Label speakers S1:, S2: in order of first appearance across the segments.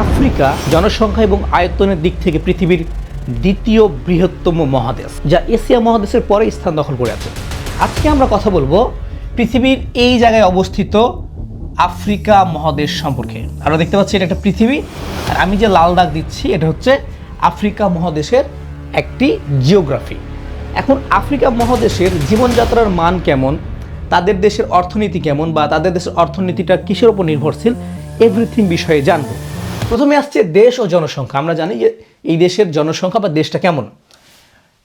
S1: Africa জনসংখ্যা এবং আয়তনের দিক থেকে পৃথিবীর দ্বিতীয় বৃহত্তম মহাদেশ, যা এশিয়া মহাদেশের পরে স্থান দখল করে আছে। আজকে আমরা কথা বলবো পৃথিবীর এই জায়গায় অবস্থিত আফ্রিকা মহাদেশ সম্পর্কে। আমরা দেখতে পাচ্ছি এটা একটা পৃথিবী, আর আমি যে লাল দাগ দিচ্ছি এটা হচ্ছে আফ্রিকা মহাদেশের একটি জিওগ্রাফি। এখন আফ্রিকা মহাদেশের জীবনযাত্রার মান কেমন, তাদের দেশের অর্থনীতি কেমন, বা তাদের দেশের অর্থনীতিটা কিসের উপর নির্ভরশীল, এভরিথিং বিষয়ে জানবো। প্রথমে আসছে দেশ ও জনসংখ্যা। আমরা জানি যে এই দেশের জনসংখ্যা বা দেশটা কেমন।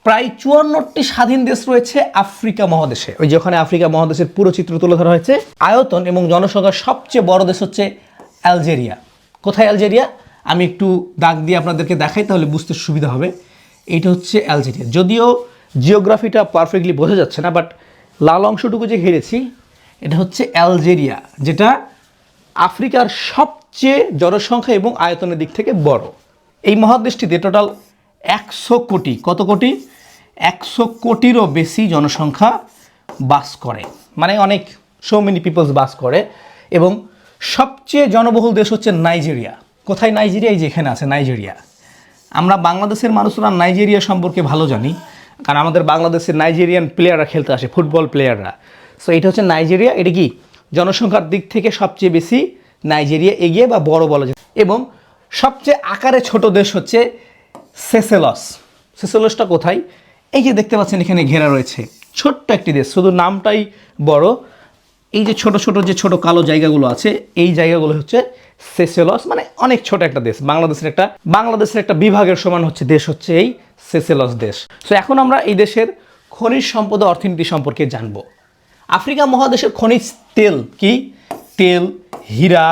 S1: প্রায় 54টি স্বাধীন দেশ রয়েছে আফ্রিকা মহাদেশে। ওই যে ওখানে আফ্রিকা মহাদেশের পুরো চিত্র তুলে ধরা হয়েছে। আয়তন এবং জনসংখ্যার সবচেয়ে বড় দেশ হচ্ছে আলজেরিয়া। কোথায় আলজেরিয়া? আমি একটু দাগ দিয়ে আপনাদেরকে দেখাই, তাহলে বুঝতে সুবিধা হবে। এইটা হচ্ছে আলজেরিয়া। যদিও জিওগ্রাফিটা পারফেক্টলি বোঝা যাচ্ছে না, বাট লাল অংশটুকু যে ঘিরেছি এটা হচ্ছে আলজেরিয়া, যেটা আফ্রিকার সবচেয়ে জনসংখ্যা এবং আয়তনের দিক থেকে বড়। এই মহাদেশটিতে টোটাল 100 কোটি, কত কোটি? 100 কোটিরও বেশি জনসংখ্যা বাস করে, মানে অনেক সো মেনি পিপলস বাস করে। এবং সবচেয়ে জনবহুল দেশ হচ্ছে নাইজেরিয়া। কোথায় নাইজেরিয়া? এই যে এখানে আছে নাইজেরিয়া। আমরা বাংলাদেশের মানুষরা নাইজেরিয়া সম্পর্কে ভালো জানি, কারণ আমাদের বাংলাদেশের নাইজেরিয়ান প্লেয়াররা খেলতে আসে, ফুটবল প্লেয়াররা। সো এটা হচ্ছে নাইজেরিয়া। এটা কি জনসংখ্যার দিক থেকে সবচেয়ে বেশি নাইজেরিয়া এগিয়ে বা বড় বলা যায়। এবং সবচেয়ে আকারে ছোট দেশ হচ্ছে সেসেলস। সেসেলসটা কোথায়? এই যে দেখতে পাচ্ছেন এখানে ঘেরা রয়েছে, ছোট্ট একটি দেশ, শুধু নামটাই বড়। এই যে ছোট ছোট যে ছোট কালো জায়গাগুলো আছে, এই জায়গাগুলো হচ্ছে সেসেলস, মানে অনেক ছোট একটা দেশ। বাংলাদেশের একটা বিভাগের সমান হচ্ছে দেশ হচ্ছে এই সেসেলস দেশ। সো এখন আমরা এই দেশের খনিজ সম্পদ ও অর্থনীতি সম্পর্কে জানবো। আফ্রিকা মহাদেশের খনিজ তেল কি? তেল, হীরা,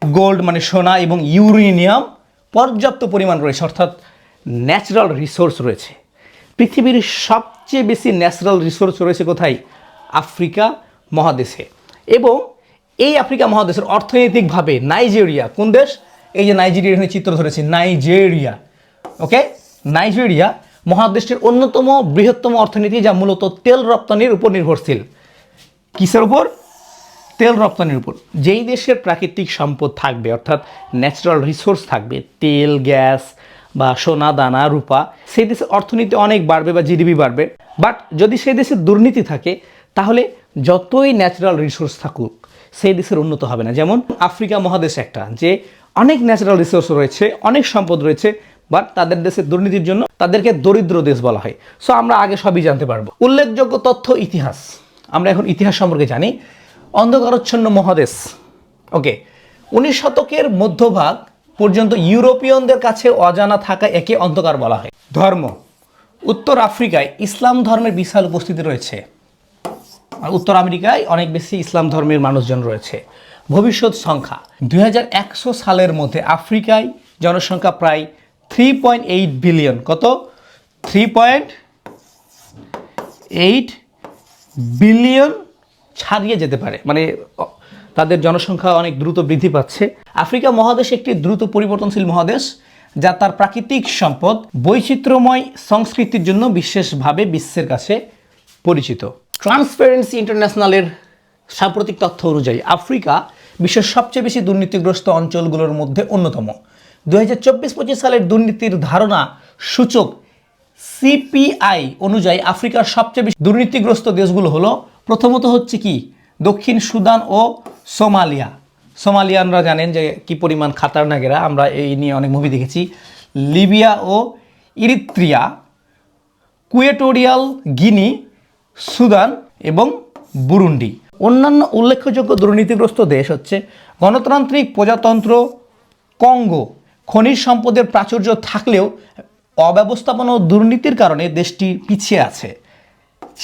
S1: গোল্ড মানে সোনা এবং ইউরেনিয়াম পর্যাপ্ত পরিমাণ রয়েছে, অর্থাৎ ন্যাচারাল রিসোর্স রয়েছে। পৃথিবীর সবচেয়ে বেশি ন্যাচারাল রিসোর্স রয়েছে কোথায়? আফ্রিকা মহাদেশে। এবং এই আফ্রিকা মহাদেশের অর্থনৈতিকভাবে নাইজেরিয়া কোন দেশ? এই যে নাইজেরিয়ার এখানে চিত্র ধরেছি, নাইজেরিয়া। ওকে, নাইজেরিয়া মহাদেশের অন্যতম বৃহত্তম অর্থনীতি, যা মূলত তেল রপ্তানির উপর নির্ভরশীল। কিসের উপর? তেল রপ্তানির উপর। যেই দেশের প্রাকৃতিক সম্পদ থাকবে, অর্থাৎ ন্যাচারাল রিসোর্স থাকবে, তেল, গ্যাস বা সোনা, দানা, রূপা, সেই দেশের অর্থনীতি অনেক বাড়বে বা জিডিপি বাড়বে। বাট যদি সেই দেশে দুর্নীতি থাকে, তাহলে যতই ন্যাচারাল রিসোর্স থাকুক সেই দেশের উন্নত হবে না। যেমন আফ্রিকা মহাদেশ একটা, যে অনেক ন্যাচারাল রিসোর্স রয়েছে, অনেক সম্পদ রয়েছে, বাট তাদের দেশের দুর্নীতির জন্য তাদেরকে দরিদ্র দেশ বলা হয়। সো আমরা আগে সবই জানতে পারবো। উল্লেখযোগ্য তথ্য, ইতিহাস। আমরা এখন ইতিহাস সম্পর্কে জানি। অন্ধকারাচ্ছন্ন মহাদেশ। ওকে, 19 শতকের মধ্যভাগ পর্যন্ত ইউরোপীয়নদের কাছে অজানা থাকা একে অন্ধকার বলা হয়। ধর্ম। উত্তর আফ্রিকায় ইসলাম ধর্মের বিশাল উপস্থিতি রয়েছে, আর উত্তর আমেরিকায় অনেক বেশি ইসলাম ধর্মের মানুষজন রয়েছে। ভবিষ্যৎ সংখ্যা 2100 সালের মধ্যে আফ্রিকায় জনসংখ্যা প্রায় 3.8 বিলিয়ন। কত? 3.8 বিলিয়ন ছাড়িয়ে যেতে পারে, মানে তাদের জনসংখ্যা অনেক দ্রুত বৃদ্ধি পাচ্ছে। আফ্রিকা মহাদেশ একটি দ্রুত পরিবর্তনশীল মহাদেশ, যা তার প্রাকৃতিক সম্পদ, বৈচিত্র্যময় সংস্কৃতির জন্য বিশেষভাবে বিশ্বের কাছে পরিচিত। ট্রান্সপারেন্সি ইন্টারন্যাশনালের সাম্প্রতিক তথ্য অনুযায়ী আফ্রিকা বিশ্বের সবচেয়ে বেশি দুর্নীতিগ্রস্ত অঞ্চলগুলোর মধ্যে অন্যতম। 2024-25 সালের দুর্নীতির ধারণা সূচক সিপিআই অনুযায়ী আফ্রিকার সবচেয়ে বেশি দুর্নীতিগ্রস্ত দেশগুলো হলো, প্রথমত হচ্ছে কি? দক্ষিণ সুদান ও সোমালিয়া। সোমালিয়ানরা জানেন যে কি পরিমাণ খাতারনাকেরা, আমরা এই নিয়ে অনেক মুভি দেখেছি। লিবিয়া ও ইরিত্রিয়া, কুয়েটোরিয়াল গিনি, সুদান এবং বুরুন্ডি। অন্যান্য উল্লেখযোগ্য দুর্নীতিগ্রস্ত দেশ হচ্ছে গণতান্ত্রিক প্রজাতন্ত্র কঙ্গো। খনিজ সম্পদের প্রাচুর্য থাকলেও অব্যবস্থাপনা ও দুর্নীতির কারণে দেশটি পিছিয়ে আছে।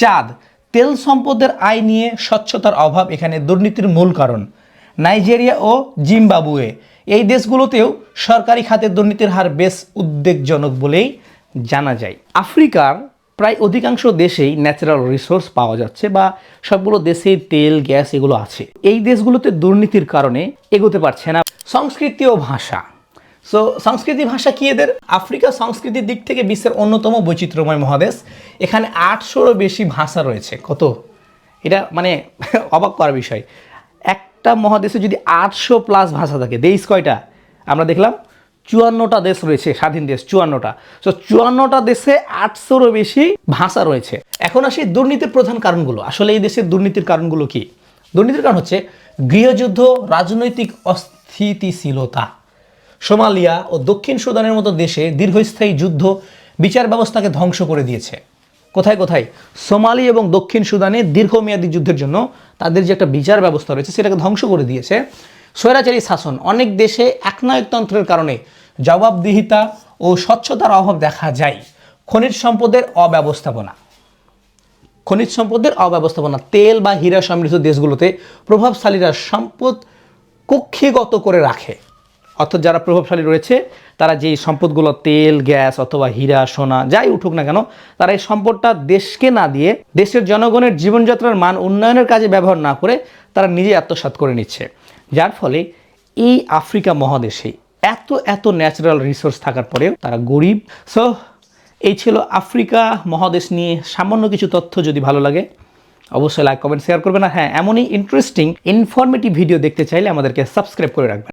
S1: চাঁদ। তেল সম্পদের আয় নিয়ে স্বচ্ছতার অভাব এখানে দুর্নীতির মূল কারণ। নাইজেরিয়া ও জিম্বাবুয়ে, এই দেশগুলোতেও সরকারি খাতে দুর্নীতির হার বেশ উদ্বেগজনক বলেই জানা যায়। আফ্রিকার প্রায় অধিকাংশ দেশেই ন্যাচারাল রিসোর্স পাওয়া যাচ্ছে, বা সবগুলো দেশেই তেল, গ্যাস এগুলো আছে। এই দেশগুলোতে দুর্নীতির কারণে এগোতে পারছে না। সংস্কৃতি ও ভাষা। সো সংস্কৃতি ভাষা কি এদের? আফ্রিকা সংস্কৃতির দিক থেকে বিশ্বের অন্যতম বৈচিত্র্যময় মহাদেশ। এখানে 800-রও বেশি ভাষা রয়েছে। কত? এটা মানে অবাক করার বিষয়। একটা মহাদেশে যদি 800+ ভাষা থাকে, দেশ কয়টা? আমরা দেখলাম 54টা দেশ রয়েছে, স্বাধীন দেশ 54টা। তো 54টা দেশে 800-রও বেশি ভাষা রয়েছে। এখন আসি দুর্নীতির প্রধান কারণগুলো। আসলে এই দেশের দুর্নীতির কারণগুলো কি? দুর্নীতির কারণ হচ্ছে গৃহযুদ্ধ, রাজনৈতিক অস্থিতিশীলতা। সোমালিয়া ও দক্ষিণ সুদানের মতো দেশে দীর্ঘস্থায়ী যুদ্ধ বিচার ব্যবস্থাকে ধ্বংস করে দিয়েছে। কোথায় কোথায়? সোমালি এবং দক্ষিণ সুদানে দীর্ঘমেয়াদী যুদ্ধের জন্য তাদের যে একটা বিচার ব্যবস্থা রয়েছে সেটাকে ধ্বংস করে দিয়েছে। স্বৈরাচারী শাসন, অনেক দেশে একনায়কতন্ত্রের কারণে জবাবদিহিতা ও স্বচ্ছতার অভাব দেখা যায়। খনিজ সম্পদের অব্যবস্থাপনা, তেল বা হীরা সমৃদ্ধ দেশগুলোতে প্রভাবশালীরা সম্পদ কক্ষিগত করে রাখে। অর্থাৎ যারা প্রভাবশালী রয়েছে তারা যেই সম্পদগুলো, তেল, গ্যাস অথবা হীরা, সোনা যাই উঠুক না কেন, তারা এই সম্পদটা দেশকে না দিয়ে দেশের জনগণের জীবনযাত্রার মান উন্নয়নের কাজে ব্যবহার না করে তারা নিজে আত্মসাৎ করে নিচ্ছে। যার ফলে এই আফ্রিকা মহাদেশে এত ন্যাচারাল রিসোর্স থাকার পরেও তারা গরিব। সো এই ছিল আফ্রিকা মহাদেশ নিয়ে সামান্য কিছু তথ্য। যদি ভালো লাগে অবশ্যই লাইক, কমেন্ট, শেয়ার করবেন। আর হ্যাঁ, এমনই ইন্টারেস্টিং ইনফরমেটিভ ভিডিও দেখতে চাইলে আমাদেরকে সাবস্ক্রাইব করে রাখবেন।